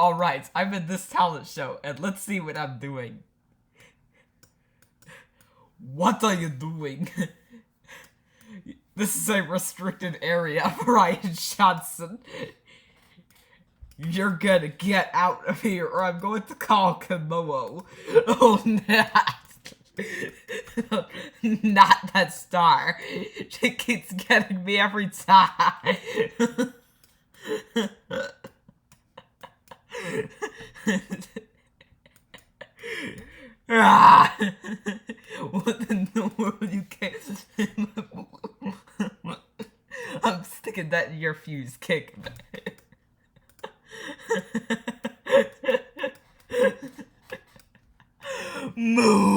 Alright, I'm in this talent show, and let's see what I'm doing. What are you doing? This is a restricted area, Ryan Johnson. You're gonna get out of here, or I'm going to call Komodo. Oh, not that star. It keeps getting me every time. What in the world, you can't... I'm sticking that in your fuse, kick. Move!